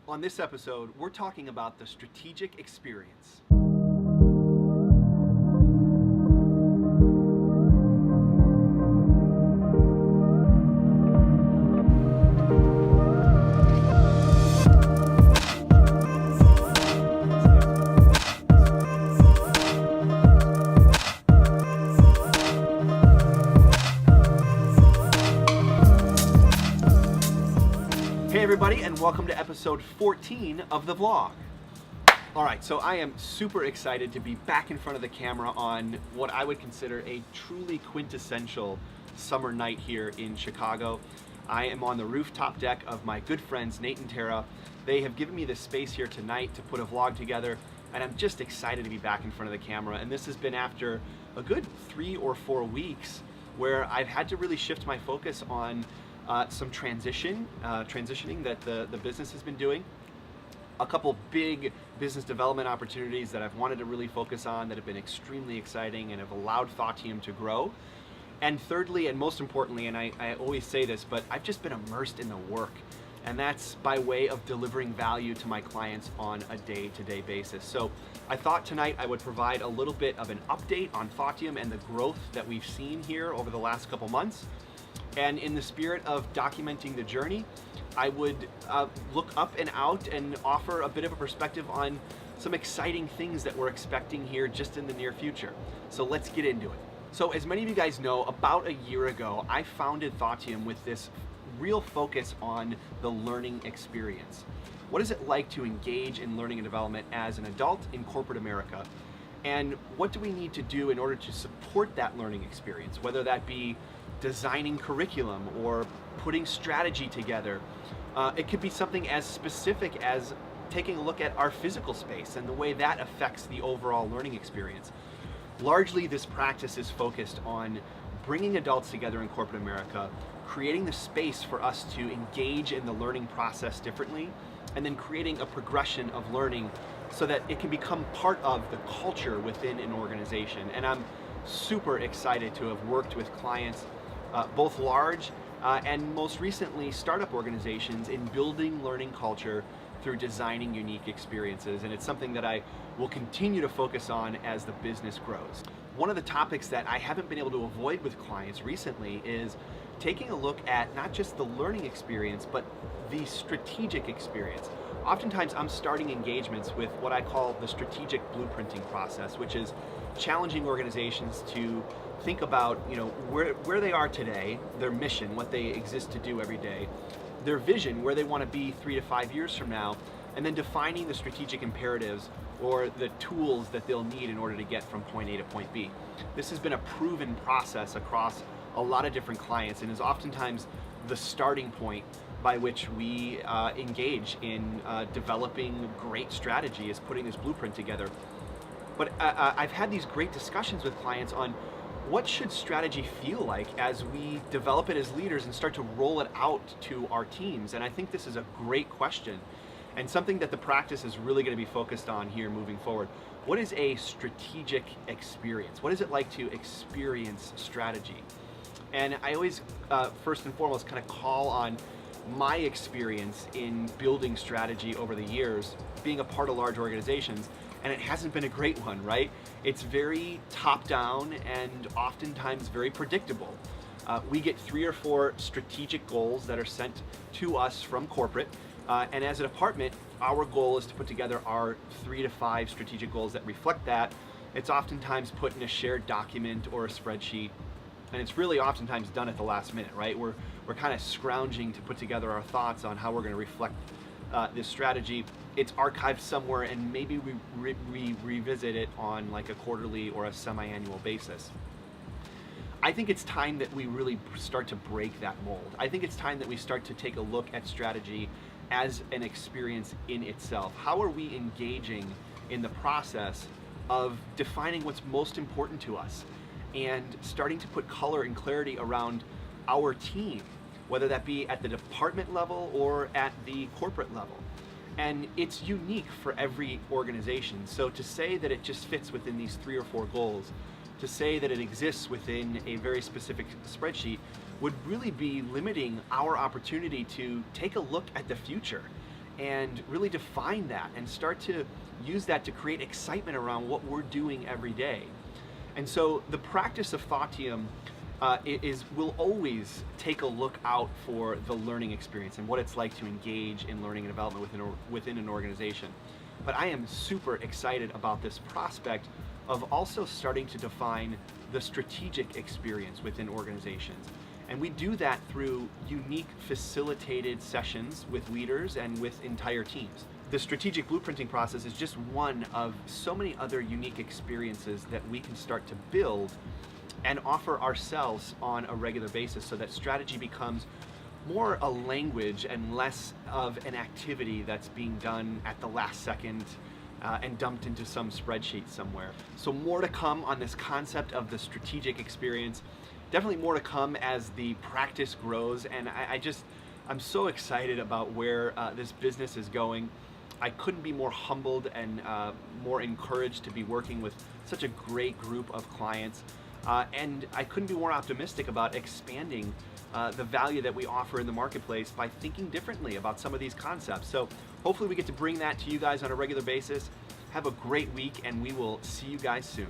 On this episode, we're talking about the strategic experience. Hey everybody, and welcome to episode 14 of the vlog. Alright, so I am super excited to be back in front of the camera on what I would consider a truly quintessential summer night here in Chicago. I am on the rooftop deck of my good friends Nate and Tara. They have given me this space here tonight to put a vlog together, and I'm just excited to be back in front of the camera. And this has been after a good 3 or 4 weeks where I've had to really shift my focus on some transitioning that the business has been doing. A couple big business development opportunities that I've wanted to really focus on that have been extremely exciting and have allowed Thoughtium to grow. And thirdly, and most importantly, and I always say this, but I've just been immersed in the work. And that's by way of delivering value to my clients on a day-to-day basis. So I thought tonight I would provide a little bit of an update on Thoughtium and the growth that we've seen here over the last couple months. And in the spirit of documenting the journey, I would look up and out and offer a bit of a perspective on some exciting things that we're expecting here just in the near future. So let's get into it. So as many of you guys know, about a year ago, I founded Thoughtium with this real focus on the learning experience. What is it like to engage in learning and development as an adult in corporate America? And what do we need to do in order to support that learning experience, whether that be designing curriculum or putting strategy together. It could be something as specific as taking a look at our physical space and the way that affects the overall learning experience. Largely, this practice is focused on bringing adults together in corporate America, creating the space for us to engage in the learning process differently, and then creating a progression of learning so that it can become part of the culture within an organization. And I'm super excited to have worked with clients, both large and most recently startup organizations, in building learning culture through designing unique experiences. And it's something that I will continue to focus on as the business grows. One of the topics that I haven't been able to avoid with clients recently is taking a look at not just the learning experience, but the strategic experience. Oftentimes I'm starting engagements with what I call the strategic blueprinting process, which is challenging organizations to think about, where they are today, their mission, what they exist to do every day, their vision, where they want to be 3 to 5 years from now, and then defining the strategic imperatives or the tools that they'll need in order to get from point A to point B. This has been a proven process across a lot of different clients and is oftentimes the starting point by which we engage in developing great strategy, is putting this blueprint together. But I've had these great discussions with clients on what should strategy feel like as we develop it as leaders and start to roll it out to our teams. And I think this is a great question and something that the practice is really going to be focused on here moving forward. What is a strategic experience? What is it like to experience strategy? And I always, first and foremost, kind of call on my experience in building strategy over the years, being a part of large organizations, and it hasn't been a great one, right? It's very top-down and oftentimes very predictable. We get 3 or 4 strategic goals that are sent to us from corporate, and as a department, our goal is to put together our 3 to 5 strategic goals that reflect that. It's oftentimes put in a shared document or a spreadsheet, and it's really oftentimes done at the last minute, right? We're kind of scrounging to put together our thoughts on how we're going to reflect this strategy. It's archived somewhere, and maybe we revisit it on like a quarterly or a semi-annual basis. I think it's time that we really start to break that mold. I think it's time that we start to take a look at strategy as an experience in itself. How are we engaging in the process of defining what's most important to us and starting to put color and clarity around our team, whether that be at the department level or at the corporate level? And it's unique for every organization. So to say that it just fits within these 3 or 4 goals, to say that it exists within a very specific spreadsheet, would really be limiting our opportunity to take a look at the future and really define that and start to use that to create excitement around what we're doing every day. And so the practice of Thoughtium will always take a look out for the learning experience and what it's like to engage in learning and development within an organization. But I am super excited about this prospect of also starting to define the strategic experience within organizations. And we do that through unique facilitated sessions with leaders and with entire teams. The strategic blueprinting process is just one of so many other unique experiences that we can start to build and offer ourselves on a regular basis, so that strategy becomes more a language and less of an activity that's being done at the last second and dumped into some spreadsheet somewhere. So more to come on this concept of the strategic experience. Definitely more to come as the practice grows, and I'm so excited about where this business is going. I couldn't be more humbled and more encouraged to be working with such a great group of clients, and I couldn't be more optimistic about expanding the value that we offer in the marketplace by thinking differently about some of these concepts. So hopefully we get to bring that to you guys on a regular basis. Have a great week, and we will see you guys soon.